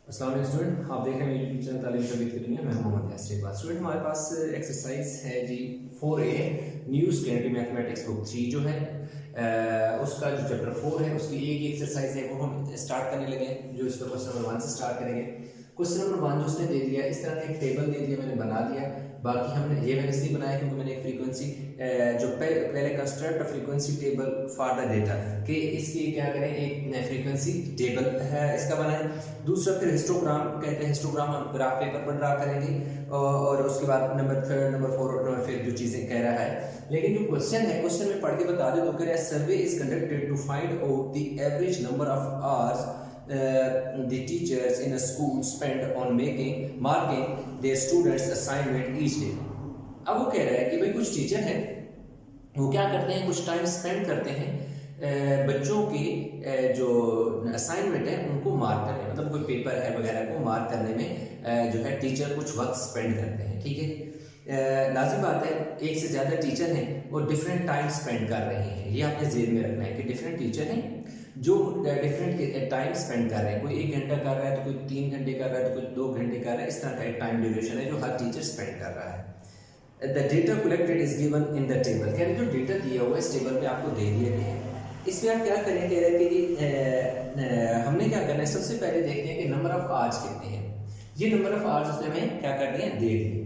अस्सलाम वालेकुम स्टूडेंट, आप देख रहे हैं मेरे यूट्यूब चैनल तालीम तरबियत की दुनिया। मैं मोहम्मद यासर इकबाल। स्टूडेंट, हमारे पास एक्सरसाइज है जी 4A new standard mathematics book 3 जो है उसका जो चैप्टर 4 है उसकी एक ही एक्सरसाइज है वो हम स्टार्ट करने लगे हैं। जो इसका क्वेश्चन नंबर 1 से स्टार्ट करेंगे। क्वेश्चन नंबर 1 जो उसने दे दिया, इस तरह का एक टेबल दे दिया, मैंने बना दिया। बाकी हमने ये मैंने इसलिए बनाया क्योंकि मैंने एक फ्रीक्वेंसी जो पहले construct frequency table for the data कि इसकी क्या करें, एक फ्रीक्वेंसी टेबल है इसका बनाएं। दूसरा फिर हिस्टोग्राम कहते हैं, हिस्टोग्राम हम ग्राफ पेपर पर ड्रा करेंगे और उसके बाद नंबर 3 नंबर 4 नंबर 5 जो चीजें कह रहा है। लेकिन जो क्वेश्चन है, क्वेश्चन में पढ़ के बता दे तो कह रहा है survey is conducted to find out the average number of hours the teachers in a school spend on marking their students assignment each day। अब वो कह रहा है कि भाई कुछ टीचर हैं वो क्या करते हैं, कुछ टाइम स्पेंड करते हैं बच्चों के जो असाइनमेंट है उनको मार्क करने, मतलब कोई पेपर है वगैरह को मार्क करने में जो है टीचर कुछ वक्त स्पेंड करते हैं। ठीक है, लाजिम बात है एक से ज़्यादा टीचर हैं वो डिफरेंट टाइम स्पेंड कर रहे हैं। ये आपने जेहन में रखना है कि डिफरेंट टीचर हैं जो डिफरेंट टाइम स्पेंड कर रहे हैं। कोई 1 घंटा कर रहा है तो कोई 3 घंटे कर रहा है तो कोई 2 घंटे कर रहा है। इस तरह का एक टाइम ड्यूरेशन है जो हर टीचर स्पेंड कर रहा है। The data collected is given in the table, यानी जो डेटा दिया हुआ है इस टेबल में आपको दे दिए गए हैं। इसमें आप क्या करें, कह रहे हैं कि हमने क्या करना है, सबसे पहले देखते हैं कि नंबर ऑफ आवर्स कितने हैं। ये नंबर ऑफ आवर्स उसने हमें क्या कर दिए, दे दिए।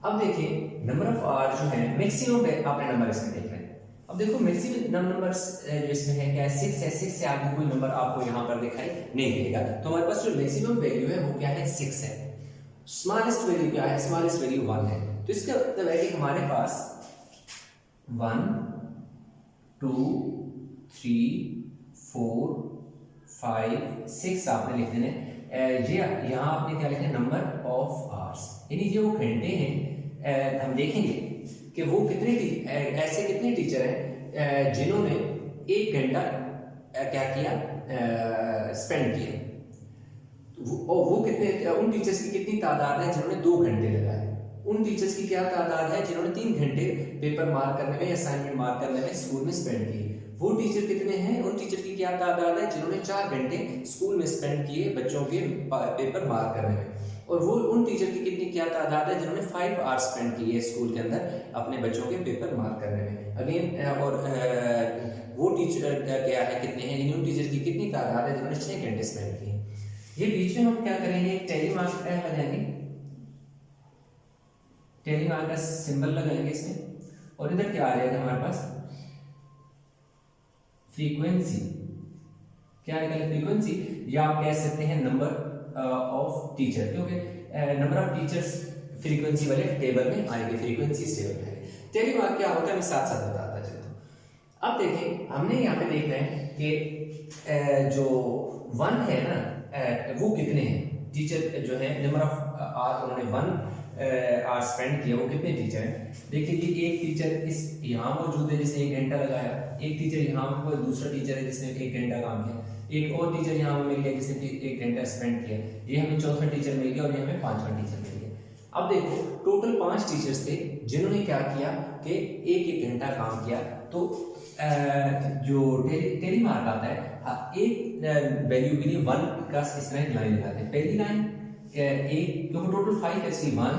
अब देखिए नंबर ऑफ आवर्स जो है मैक्सिमम है, आपने नंबर इसमें देख रहे हैं। अब देखो मैक्सिमम नंबर जो इसमें है क्या है, 6 है। 6 से आगे कोई नंबर आपको यहाँ पर दिखाई नहीं देगा, तो हमारे पास जो मैक्सिमम वैल्यू है वो क्या है, 6 है। स्मॉलेस्ट वैल्यू क्या है, स्मॉलेस्ट वैल्यू 1 है। तो इसका मतलब है कि हमारे पास 1 2 3 4 5 6 आपने लिख देने। ये यहाँ आपने क्या लिखना है, नंबर ऑफ आवर्स, यानी जो घंटे हैं। हम देखेंगे कि वो ऐसे कितने टीचर हैं जिन्होंने 1 घंटा क्या किया, स्पेंड किया। और वो कितने, उन टीचर्स की कितनी तादाद है जिन्होंने 2 घंटे लगाए। उन टीचर्स की क्या तादाद है जिन्होंने 3 घंटे पेपर मार्क करने में, असाइनमेंट मार्क करने में स्कूल में स्पेंड किए। वो टीचर कितने हैं, उन टीचर की क्या तादाद है जिन्होंने 4 घंटे स्कूल में स्पेंड किए बच्चों के पेपर मार्क करने में। और वो उन टीचर की कितनी क्या तादाद है जिन्होंने 5 आवर्स स्पेंड किए स्कूल के अंदर अपने बच्चों के पेपर मार्क करने में। अगेन और वो टीचर क्या है, कितने हैं, उन टीचर की कितनी तादाद है जिन्होंने 6 घंटे स्पेंड किए। ये बीच में हम क्या करेंगे, टेली मार्क लगाएंगे, टेली मार्क का सिंबल लगाएंगे इसमें। और इधर क्या आ जाएगा हमारे पास, फ्रीक्वेंसी। क्या निकले, फ्रीक्वेंसी, या आप कह सकते हैं नंबर ऑफ टीचर, क्योंकि नंबर ऑफ टीचर्स फ्रीक्वेंसी वाले टेबल में आएंगे, फ्रीक्वेंसी टेबल में आएंगे। टेली मार्क क्या होता है मैं साथ साथ बताता चलता हूं। अब देखें हमने यहाँ पे देख रहे हैं कि जो 1 है ना, वो कितने हैं टीचर जो है, नंबर ऑफ आवर उन्होंने 1 आवर स्पेंड किया, वो कितने टीचर हैं। देखिए जी एक टीचर इस यहाँ मौजूद है जिसने 1 घंटा लगाया, एक टीचर यहाँ पर, दूसरा टीचर है जिसने 1 घंटा काम किया, एक और टीचर यहाँ मिल गया जिसने 1 घंटा स्पेंड किया, ये हमें चौथा टीचर मिल गया और ये हमें 5वां टीचर मिल गया। अब देखो टोटल 5 टीचर्स थे जिन्होंने क्या किया कि 1 घंटा काम किया। तो जो टेली मार्क आता है, एक वैल्यू के लिए 1 का इस तरह एक लाइन लगाते हैं। पहली लाइन एक, क्योंकि टोटल 5 है इसलिए 1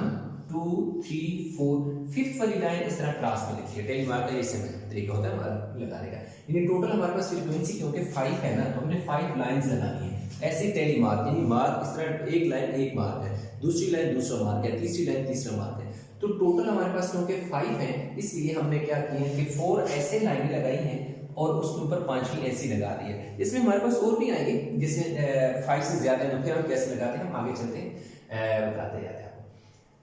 2 3 4, 5th वाली लाइन इस तरह क्लास में लिखी है। टेली मार्क का ये सिंपल तरीका होता है लगाने का। यानी टोटल हमारे पास फ्रीक्वेंसी क्योंकि 5 है ना, तो हमने 5 लाइंस लगानी है। ऐसे टेली मार्क, यानी मार्क इस तरह एक लाइन एक मार्क है, दूसरी लाइन दूसरा मार्क है, तीसरी लाइन तीसरा मार्क है। तो टोटल हमारे पास क्योंकि 5 है इसलिए हमने क्या किया कि 4 ऐसे लाइनें लगाई हैं और उसके ऊपर 5वीं ऐसी लगा दी है। इसमें हमारे पास और भी आएंगे जिसमें 5 से ज्यादा है, फिर हम कैसे लगाते हैं हम आगे चलते हैं बताते जाते हैं।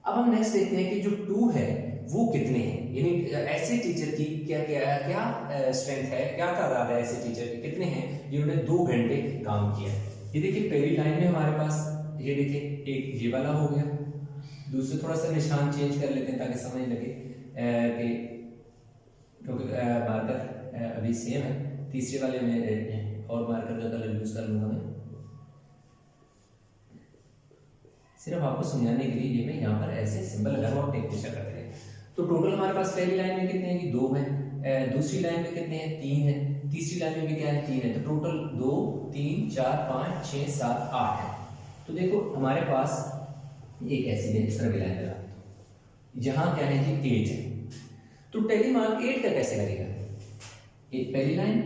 अब हम नेक्स्ट देखते हैं कि जो 2 है वो कितने हैं, यानी ऐसे टीचर की क्या क्या क्या स्ट्रेंथ है, क्या तादाद है ऐसे टीचर की, कितने हैं जिन्होंने 2 घंटे काम किया। ये देखिए पहली लाइन में हमारे पास, ये देखिए एक ये वाला हो गया, दूसरे थोड़ा सा निशान चेंज कर लेते हैं ताकि समझ लगे कि क्योंकि मार्कर अभी सेम है। तीसरे वाले में और मार्कर का कलर यूज कर लूंगा मैं, सिर्फ आपको समझाने के लिए ये मैं यहाँ पर ऐसे सिंबल लगा रहा हूँ, टेक्निशा करते हैं। तो टोटल हमारे पास पहली लाइन में कितने हैं, 2 हैं, दूसरी लाइन में कितने हैं, 3 हैं, तीसरी लाइन में भी क्या है, 3 है। तो टोटल 2 3 4 5 6 7 8 है। तो देखो हमारे पास एक ऐसी इस तरह लाइन लगा देता हूं, जहां क्या है जी 8 है, तो टेली मार्क 8 का कैसे लगेगा? एक पहली लाइन,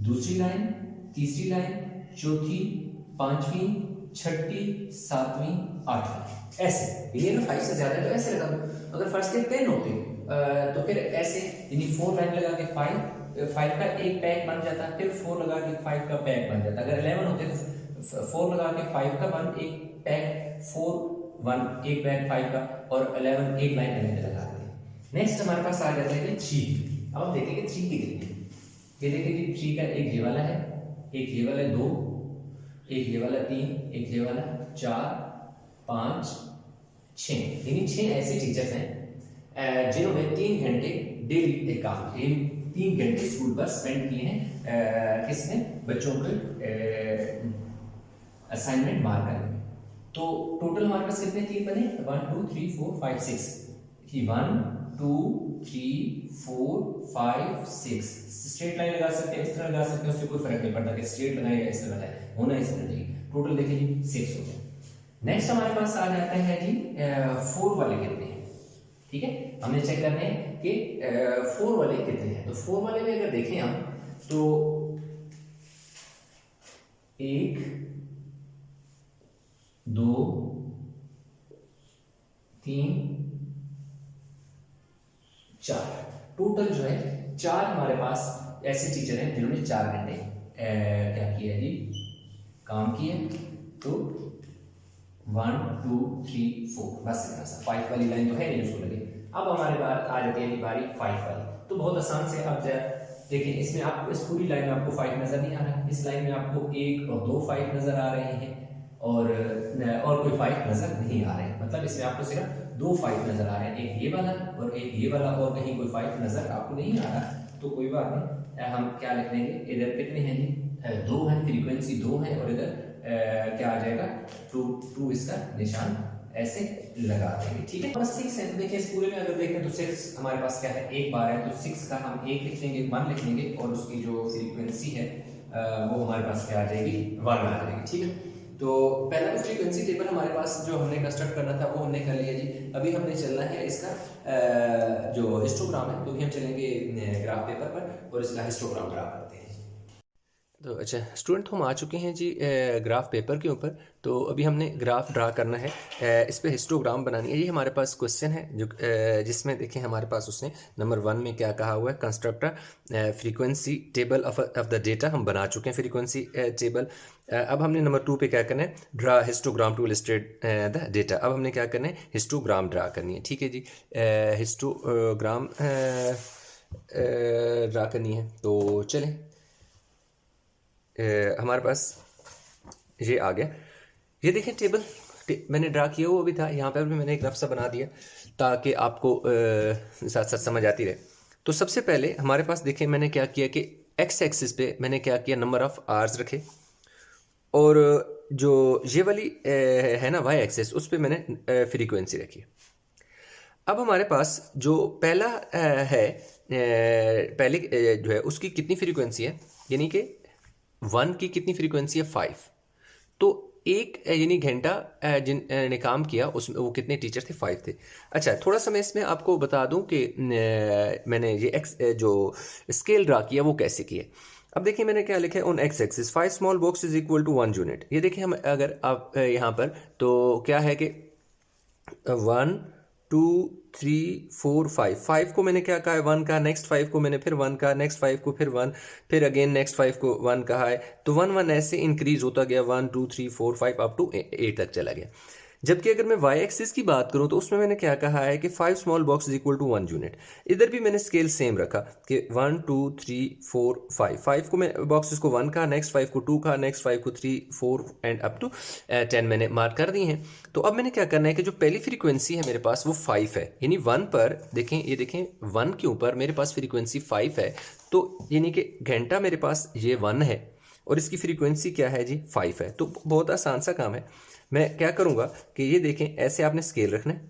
दूसरी लाइन, तीसरी लाइन, चौथी, पांचवी, छठी, सातवीं, आठवीं, ऐसे। ये ना 5 से ज्यादा तो ऐसे लगा दो। अगर फर्स्ट के 10 होते तो फिर ऐसे, यानी 4 लाइन लगा के 5 का एक पैक बन जाता, फिर 4 लगा के 5 का पैक बन जाता। अगर 11 होते तो 4 लगा के 5 का बन एक पैक, 4 1 एक पैक 5 का, और 11 एक लाइन अलग लगा देते। नेक्स्ट हमारे पास आ जाता है कि 3। अब हम देखेंगे 3 की कितनी है। ये देखिए जी 3 का एक ये वाला है, एक ये वाला 2, एक ये वाला 3, एक ये वाला 4, 5, 6। यानी 6 ऐसे टीचर्स हैं जिन्होंने 3 घंटे डेली काम किए, 3 घंटे स्कूल पर स्पेंड किए हैं किसमें? बच्चों के असाइनमेंट मार्क करने में। तो टोटल हमारे पास कितने 3 बने? 1 2 3 4 5 6 कि 1 2 3 4 5 6। स्ट्रेट लाइन लगा सकते हैं, इस तरह लगा सकते हैं, उससे कोई फर्क नहीं पड़ता कि स्ट्रेट लगाए या इस तरह लगाए, होना इस तरह चाहिए। टोटल देखिए जी 6 हो गया। नेक्स्ट हमारे पास आ जाते हैं जी 4 वाले कितने हैं। ठीक है, हमें चेक करने हैं कि 4 वाले कितने हैं। तो 4 वाले में अगर देखें हम तो 1 2 3 4, टोटल जो है 4 हमारे पास ऐसे टीचर हैं जिन्होंने 4 घंटे क्या किया है जी, काम किया। तो 1 2 3 4 बस इतना सा। 5 वाली लाइन तो है नहीं उसको लगे। अब हमारे पास आ जाती है बारी 5 वाली। तो बहुत आसान से आप देखिए, इसमें आपको इस पूरी लाइन में आपको 5 नजर नहीं आ रहा है, इस लाइन में आपको 1 और 2 5 नजर आ रहे हैं, और कोई 5 नजर नहीं आ रहे हैं। मतलब इसमें आपको सिर्फ 2 5 नजर आ रहे हैं, एक ये वाला और एक ये वाला, और कहीं कोई 5 नजर आपको नहीं आ रहा। तो कोई बात नहीं, हम क्या लिख देंगे, इधर कितने हैं जी 2 हैं, फ्रीक्वेंसी 2 है, और इधर क्या आ जाएगा 2 इसका निशान ऐसे लगा देंगे। ठीक है, और 6 है। तो देखिए इस पूरे में अगर देखें तो 6 हमारे पास क्या है, एक बार है, तो 6 का हम 1 लिख लेंगे, 1 लिख लेंगे, और उसकी जो फ्रीक्वेंसी है वो हमारे पास क्या आ जाएगी, 1 आ जाएगी। ठीक है, तो पहला तो फ्रीक्वेंसी टेबल हमारे पास जो हमने कंस्ट्रक्ट करना था वो हमने कर लिया जी। अभी हमने चलना है इसका जो हिस्टोग्राम है, तो भी हम चलेंगे ग्राफ पेपर पर और इसका हिस्टोग्राम ड्रा करते हैं। तो अच्छा स्टूडेंट, हम आ चुके हैं जी ग्राफ पेपर के ऊपर। तो अभी हमने ग्राफ ड्रा करना है, इस पे हिस्टोग्राम बनानी है। ये हमारे पास क्वेश्चन है जो जिसमें देखें हमारे पास उसने नंबर 1 में क्या कहा हुआ है, construct frequency table of the data. हम बना चुके हैं फ्रीक्वेंसी टेबल। अब हमने नंबर 2 पे क्या करना है, draw histogram to illustrate the data. अब हमने क्या करना है, हिस्टोग्राम ड्रा करनी है। ठीक है जी, हिस्टोग्राम ड्रा करनी है। तो चलें, हमारे पास ये आ गया। ये देखें टेबल मैंने ड्रा किया वो भी था, यहाँ पर भी मैंने एक रफ सा बना दिया ताकि आपको साथ साथ समझ आती रहे। तो सबसे पहले हमारे पास देखें मैंने क्या किया कि एक्स एक्सिस पे मैंने क्या किया, नंबर ऑफ आवर्स रखे, और जो ये वाली है ना वाई एक्सिस, उस पर मैंने फ्रीक्वेंसी रखी। अब हमारे पास जो पहला है पहले जो है उसकी कितनी फ्रीक्वेंसी है, यानी कि 1 की कितनी फ्रीक्वेंसी है 5। तो एक यानी घंटा जिन ने काम किया उसमें वो कितने टीचर थे, 5 थे। अच्छा, थोड़ा सा मैं इसमें आपको बता दूं कि मैंने ये एक्स जो स्केल ड्रा किया वो कैसे किया। अब देखिए मैंने क्या लिखा है, on x axis 5 small box is equal to 1 unit. ये देखिए हम अगर आप यहाँ पर तो क्या है कि 1 2 3 4 5 को मैंने क्या कहा है 1 का, नेक्स्ट 5 को मैंने फिर 1 का, नेक्स्ट 5 को फिर 1, फिर अगेन नेक्स्ट 5 को 1 कहा है। तो 1 1 ऐसे इंक्रीज होता गया, 1 2 3 4 5 अप टू 8 तक चला गया। जबकि अगर मैं वाई एक्सिस की बात करूं तो उसमें मैंने क्या कहा है कि 5 small box is equal to 1 unit. इधर भी मैंने स्केल सेम रखा कि 1 2 3 4 5 को मैं बॉक्सेस को 1 का, नेक्स्ट 5 को 2 का, नेक्स्ट 5 को 3 4 एंड अप टू 10 मैंने मार्क कर दी हैं। तो अब मैंने क्या करना है कि जो पहली फ्रीक्वेंसी है मेरे पास वो 5 है, यानी 1 पर देखें, ये देखें 1 के ऊपर मेरे पास फ्रीक्वेंसी 5 है। तो यानी कि घंटा मेरे पास ये 1 है और इसकी फ्रीक्वेंसी क्या है जी 5 है। तो बहुत आसान सा काम है। मैं क्या करूंगा कि ये देखें ऐसे आपने स्केल रखना है,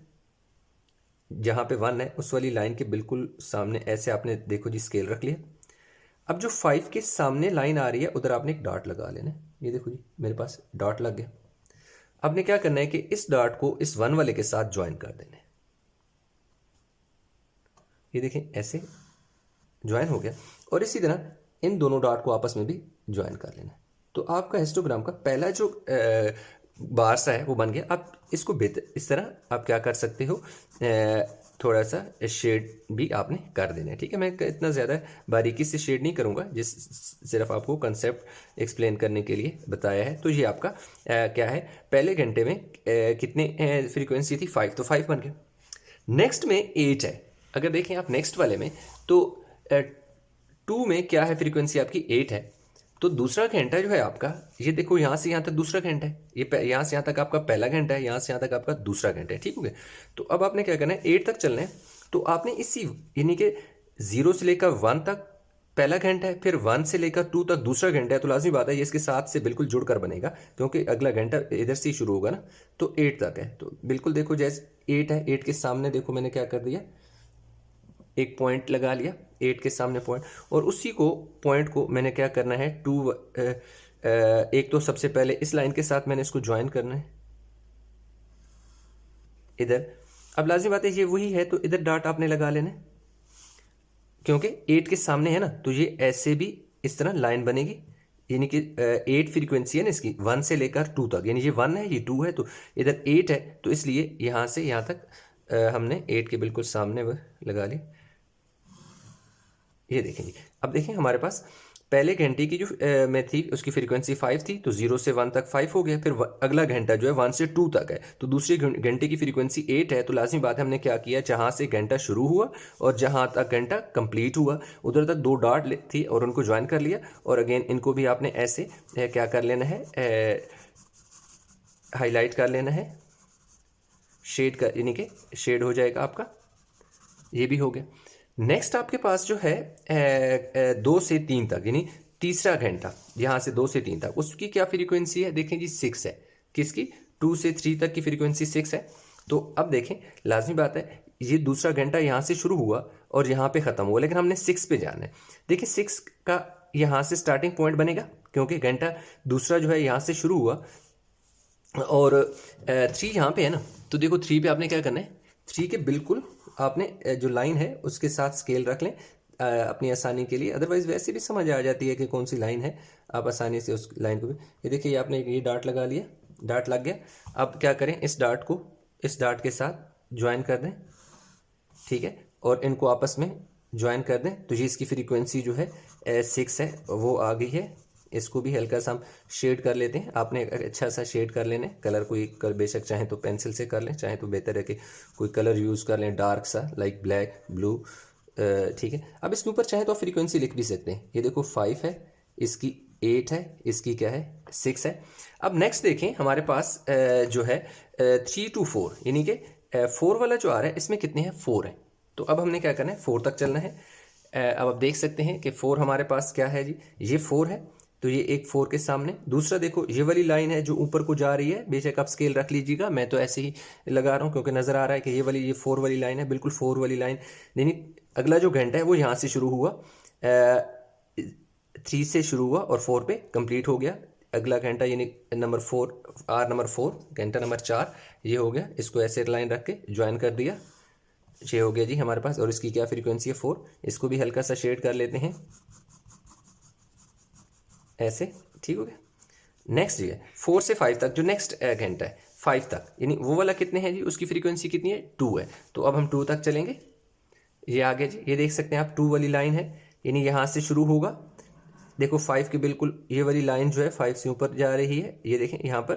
जहां पे 1 है उस वाली लाइन के बिल्कुल सामने ऐसे आपने देखो जी स्केल रख लिया। अब जो 5 के सामने लाइन आ रही है उधर आपने एक डॉट लगा लेना है। ये देखो जी मेरे पास डॉट लग गया। आपने क्या करना है कि इस डॉट को इस 1 वाले के साथ ज्वाइन कर देना है। ये देखें ऐसे ज्वाइन हो गया, और इसी तरह इन दोनों डॉट को आपस में भी ज्वाइन कर लेना है। तो आपका हिस्टोग्राम का पहला जो बार सा है वो बन गया। आप इसको बेहतर इस तरह आप क्या कर सकते हो, थोड़ा सा शेड भी आपने कर देना है, ठीक है। मैं इतना ज़्यादा बारीकी से शेड नहीं करूँगा, सिर्फ आपको कंसेप्ट एक्सप्लेन करने के लिए बताया है। तो ये आपका क्या है, पहले घंटे में कितने फ्रीक्वेंसी थी 5, तो 5 बन गया। नेक्स्ट में 8 है। अगर देखें आप नेक्स्ट वाले में तो 2 में क्या है, फ्रीक्वेंसी आपकी 8 है। तो दूसरा घंटा जो है आपका, ये देखो यहाँ से यहाँ तक दूसरा घंटा है, ये यहाँ से यहाँ तक आपका पहला घंटा है, यहाँ से यहाँ तक आपका दूसरा घंटा है, ठीक हो गया। तो अब आपने क्या करना है, 8 तक चलना है। तो आपने इसी यानी कि 0 से लेकर 1 तक पहला घंटा है, फिर 1 से लेकर 2 तक दूसरा घंटा है। तो लाजमी बात है ये इसके साथ से बिल्कुल जुड़कर बनेगा, क्योंकि अगला घंटा इधर से ही शुरू होगा ना। तो 8 तक है, तो बिल्कुल देखो जैसे 8 है, 8 के सामने देखो मैंने क्या कर दिया, एक पॉइंट लगा लिया 8 के सामने पॉइंट, और उसी को पॉइंट को मैंने क्या करना है, एक तो सबसे पहले इस लाइन के साथ मैंने इसको ज्वाइन करना है इधर। अब लाजिम बात है ये वही है, तो इधर डॉट आपने लगा लेना है, क्योंकि 8 के सामने है ना, तो ये ऐसे भी इस तरह लाइन बनेगी। यानी कि 8 फ्रीक्वेंसी है ना इसकी, 1 से लेकर 2 तक, यानी ये 1 है ये 2 है, तो इधर 8 है, तो इसलिए यहाँ से यहाँ तक हमने 8 के बिल्कुल सामने वो लगा ली। ये देखेंगे, अब देखें हमारे पास पहले घंटे की जो में थी उसकी फ्रीक्वेंसी 5 थी, तो 0 से 1 तक 5 हो गया। फिर अगला घंटा जो है 1 से 2 तक है, तो दूसरे घंटे की फ्रीक्वेंसी 8 है। तो लाजमी बात है हमने क्या किया, जहाँ से घंटा शुरू हुआ और जहाँ तक घंटा कंप्लीट हुआ उधर तक 2 डॉट थी और उनको ज्वाइन कर लिया। और अगेन इनको भी आपने ऐसे क्या कर लेना है, हाईलाइट कर लेना है, शेड कर, यानी कि शेड हो जाएगा आपका। ये भी हो गया। नेक्स्ट आपके पास जो है 2 से 3 तक, यानी तीसरा घंटा, यहाँ से 2 से 3 तक, उसकी क्या फ्रीक्वेंसी है, देखें जी 6 है। किसकी, 2 से 3 तक की फ्रीक्वेंसी 6 है। तो अब देखें लाजमी बात है ये दूसरा घंटा यहाँ से शुरू हुआ और यहाँ पे ख़त्म हुआ, लेकिन हमने 6 पे जाना है। देखिए 6 का यहाँ से स्टार्टिंग पॉइंट बनेगा, क्योंकि घंटा दूसरा जो है यहाँ से शुरू हुआ और 3 यहाँ पे है ना। तो देखो 3 पे आपने क्या करना है, 3 के बिल्कुल आपने जो लाइन है उसके साथ स्केल रख लें अपनी आसानी के लिए, अदरवाइज वैसे भी समझ आ जाती है कि कौन सी लाइन है, आप आसानी से उस लाइन को भी। ये देखिए आपने ये डॉट लगा लिया, डॉट लग गया। अब क्या करें, इस डॉट को इस डॉट के साथ ज्वाइन कर दें, ठीक है, और इनको आपस में ज्वाइन कर दें। तो ये इसकी फ्रीक्वेंसी जो है 6 है वो आ गई है। इसको भी हल्का सा हम शेड कर लेते हैं। आपने अच्छा सा शेड कर लेने, कलर कोई बेशक चाहें तो पेंसिल से कर लें, चाहें तो बेहतर है कि कोई कलर यूज़ कर लें डार्क सा, लाइक ब्लैक, ब्लू, ठीक है। अब इसके ऊपर चाहें तो आप फ्रीक्वेंसी लिख भी सकते हैं। ये देखो 5 है, इसकी 8 है, इसकी क्या है 6 है। अब नेक्स्ट देखें हमारे पास जो है 3 to 4, यानी कि 4 वाला जो आ रहा है इसमें कितने हैं, 4 है। तो अब हमने क्या करना है, 4 तक चलना है। अब आप देख सकते हैं कि 4 हमारे पास क्या है जी, ये 4 है, तो ये एक 4 के सामने। दूसरा देखो ये वाली लाइन है जो ऊपर को जा रही है, बेशक आप स्केल रख लीजिएगा, मैं तो ऐसे ही लगा रहा हूँ क्योंकि नज़र आ रहा है कि ये 4 वाली लाइन है, बिल्कुल 4 वाली लाइन। यानी अगला जो घंटा है वो यहाँ से शुरू हुआ, 3 से शुरू हुआ और 4 पे कंप्लीट हो गया। अगला घंटा यानी नंबर 4, आर नंबर 4, घंटा नंबर 4 ये हो गया। इसको ऐसे लाइन रख के ज्वाइन कर दिया, ये हो गया जी हमारे पास। और इसकी क्या फ्रीक्वेंसी है 4। इसको भी हल्का सा शेड कर लेते हैं ऐसे, ठीक हो गया। नेक्स्ट ये 4 से 5 तक जो नेक्स्ट घंटा है 5 तक, यानी वो वाला कितने हैं जी, उसकी फ्रीक्वेंसी कितनी है 2 है। तो अब हम 2 तक चलेंगे। ये आगे जी ये देख सकते हैं आप 2 वाली लाइन है, यानी यहाँ से शुरू होगा। देखो 5 के बिल्कुल ये वाली लाइन जो है 5 से ऊपर जा रही है, ये देखें यहाँ पर।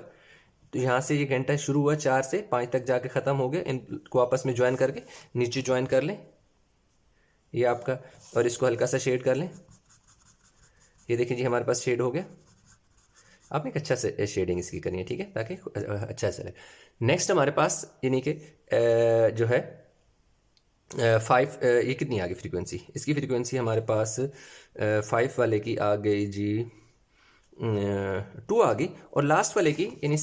तो यहाँ से ये घंटा शुरू हुआ 4 से 5 तक जाके ख़त्म हो गया। इनको आपस में ज्वाइन करके नीचे ज्वाइन कर लें ये आपका, और इसको हल्का सा शेड कर लें। ये देखें जी हमारे पास शेड हो गया। आपने एक अच्छा से शेडिंग इसकी करनी है, ठीक है, ताकि अच्छा से लगे। नेक्स्ट हमारे पास यानी कि जो है 5, ये कितनी आ गई फ्रीक्वेंसी, इसकी फ्रीक्वेंसी हमारे पास 5 वाले की आ गई जी 2 आ गई, और लास्ट वाले की यानी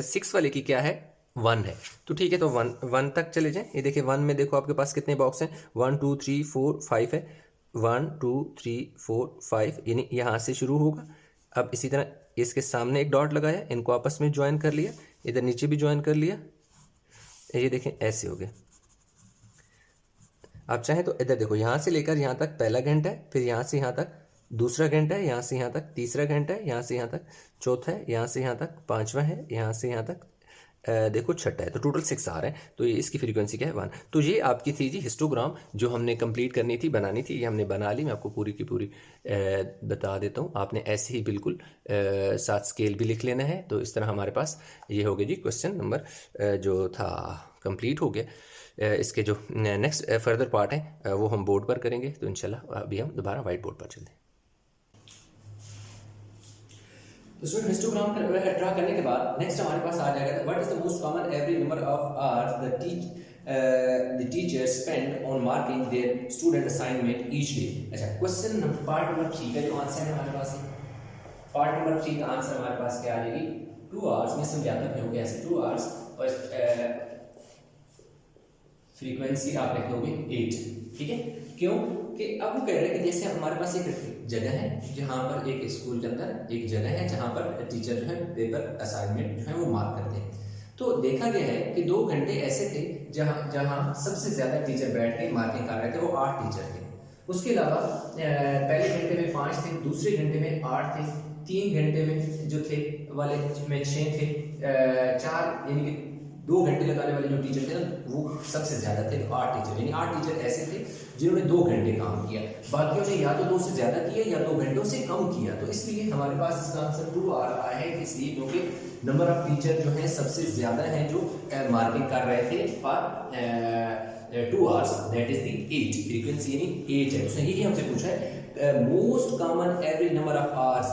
6 वाले की क्या है 1 है। तो ठीक है, तो 1 तक चले जाएं। ये देखिए 1 में देखो आपके पास कितने बॉक्स हैं, 1 2 3 4 5 है, 1 2 3 4 5, यानी यहाँ से शुरू होगा। अब इसी तरह इसके सामने एक डॉट लगाया, इनको आपस में ज्वाइन कर लिया, इधर नीचे भी ज्वाइन कर लिया, ये देखें ऐसे हो गए। आप चाहें तो इधर देखो, यहाँ से लेकर यहाँ तक पहला घंटा है, फिर यहाँ से यहाँ तक दूसरा घंटा है, यहाँ से यहाँ तक तीसरा घंटा है, यहाँ से यहाँ तक चौथा है, यहाँ से यहाँ तक पांचवा है, यहाँ से यहाँ तक देखो छठा है। तो टोटल 6 आ रहे हैं। तो ये इसकी फ्रीक्वेंसी क्या है 1। तो ये आपकी थी जी हिस्टोग्राम जो हमने कंप्लीट करनी थी, बनानी थी, ये हमने बना ली। मैं आपको पूरी की पूरी बता देता हूँ। आपने ऐसे ही बिल्कुल साथ स्केल भी लिख लेना है। तो इस तरह हमारे पास ये हो गया जी क्वेश्चन नंबर जो था कंप्लीट हो गया। इसके जो नेक्स्ट फर्दर पार्ट है वो हम बोर्ड पर करेंगे। तो इंशाल्लाह अभी हम दोबारा वाइट बोर्ड पर चलते हैं। तो स्टूडेंट हिस्टोग्राम ड्रा करने के बाद नेक्स्ट हमारे पास आ जाएगा what is the most common every number of hours the teacher spend on marking their student assignment each day. अच्छा, क्वेश्चन नंबर पार्ट नंबर 3 का जो आंसर है हमारे पास, पार्ट नंबर 3 का आंसर हमारे पास क्या आ जाएगी 2 आवर्स में समझाता भी होगा ऐसे 2 आवर्स और फ्रीक्वेंसी आप लिख दोगे 8। ठीक है, क्यों कि अब वो कह रहे हैं कि जैसे हमारे पास एक जगह है जहाँ पर एक स्कूल के अंदर एक जगह है जहाँ पर टीचर जो है पेपर असाइनमेंट जो है वो मार्क करते हैं। तो देखा गया है कि 2 घंटे ऐसे थे जहाँ सबसे ज्यादा टीचर बैठ के मार्किंग कर रहे थे, वो 8 टीचर थे। उसके अलावा पहले घंटे में 5 थे, दूसरे घंटे में 8 थे, 3 घंटे में जो थे वाले में 6 थे, 4 यानी कि 2 घंटे लगाने वाले जो टीचर थे ना वो सबसे ज्यादा थे 8 टीचर। यानी 8 टीचर ऐसे थे जिन्होंने 2 घंटे काम किया, बाकियों ने या तो 2 से ज्यादा किया या 2 घंटों से कम किया। तो इसलिए हमारे पास इसका आंसर 2 आ रहा है, इसलिए क्योंकि नंबर ऑफ टीचर जो है सबसे ज्यादा है जो मार्किंग कर रहे थे for 2 hours, that is the 8। Frequency यानी 8 है। उसने यही हमसे पूछा है most common every number of hours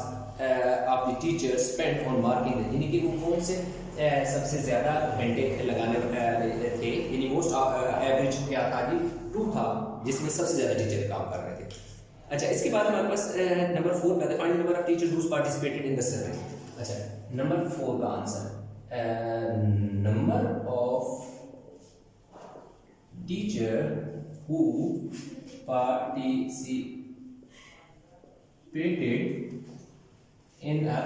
of the teacher spend on marking, यानी कि वो कौन से सबसे ज्यादा घंटे लगाने थे, यानी मोस्ट एवरेज क्या था जी 2 था जिसमें सबसे ज्यादा टीचर काम कर रहे थे। अच्छा, इसके बाद हमारे पास नंबर 4 का find number of teachers who participated in the survey. अच्छा, नंबर 4 का answer number of teacher who participated in a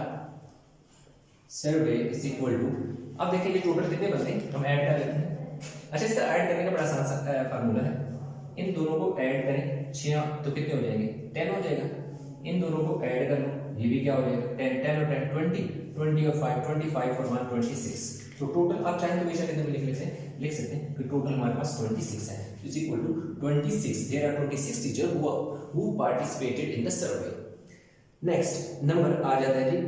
survey is equal to, अब देखिए ये टोटल कितने बनते हैं, हम ऐड कर लेते हैं। अच्छा, इसका ऐड करने का बड़ा आसान फार्मूला है, इन दोनों को ऐड करें 6 तो कितने हो जाएंगे 10 हो जाएगा। इन दोनों को ऐड कर लो, ये भी क्या हो जाएगा 10 10 और 10 20 और 5 25 और 1 26। तो टोटल आप चाहें तो हमेशा कितने में लिख सकते हैं कि टोटल हमारे पास 26 है, is equal to 26। There are 26 teacher who participated in the survey. Next number आ जाता है जी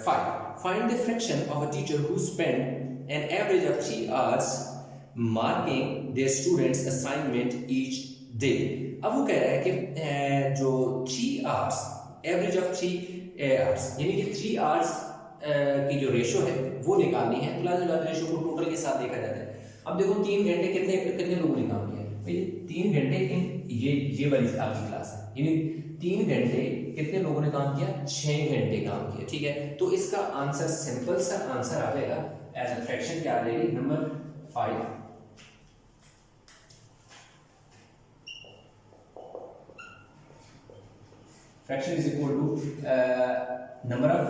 5। Find the fraction of a teacher who spend an average of 3 hours marking their students assignment each day। अब वो कह रहा है कि जो 3 hours average of 3 hours यानी कि 3 hours की जो रेशो है वो निकालनी है। तो लाजमी रेशो को टोटल के साथ देखा जाता है। अब देखो 3 घंटे कितने लोगों ने काम किया भाई, 3 घंटे ये वाली आपकी क्लास है, यानी 3 घंटे कितने लोगों ने काम किया 6 घंटे काम किया। ठीक है, तो इसका आंसर सिंपल सा आंसर आ जाएगा एज अ फ्रैक्शन क्या आ जाएगी number 5। Fraction is equal to number of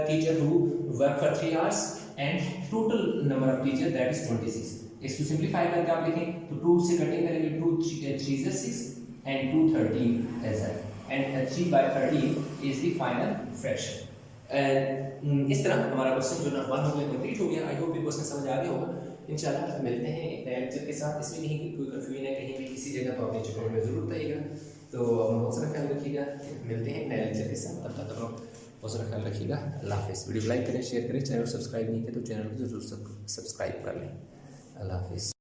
teacher who work for 3 hours and total number of teacher that is 26। इसको सिंपलीफाई करके आप लिखें तो 2 से कटिंग करेंगे, 2 3 is 6 and 2 13 is that, and 3 by 13 is the final fraction। इस तरह हमारा क्वेश्चन जो नंबर 1 हो गया कंप्लीट हो गया। आई होप ये क्वेश्चन समझ आ गया होगा। इंशाल्लाह मिलते हैं एक नए लेक्चर के साथ। इसमें नहीं कि कोई कंफ्यूजन है कहीं भी किसी जगह तो अपने कमेंट में जरूर बताइएगा। तो अपना बहुत सारा ख्याल रखिएगा, मिलते हैं नए लेक्चर के साथ। तब तक आप बहुत सारा ख्याल रखिएगा। अल्लाह हाफिज़। वीडियो लाइक करें, शेयर करें, चैनल सब्सक्राइब नहीं किया तो चैनल को जरूर सब्सक्राइब कर लें। अल्लाह हाफिज़।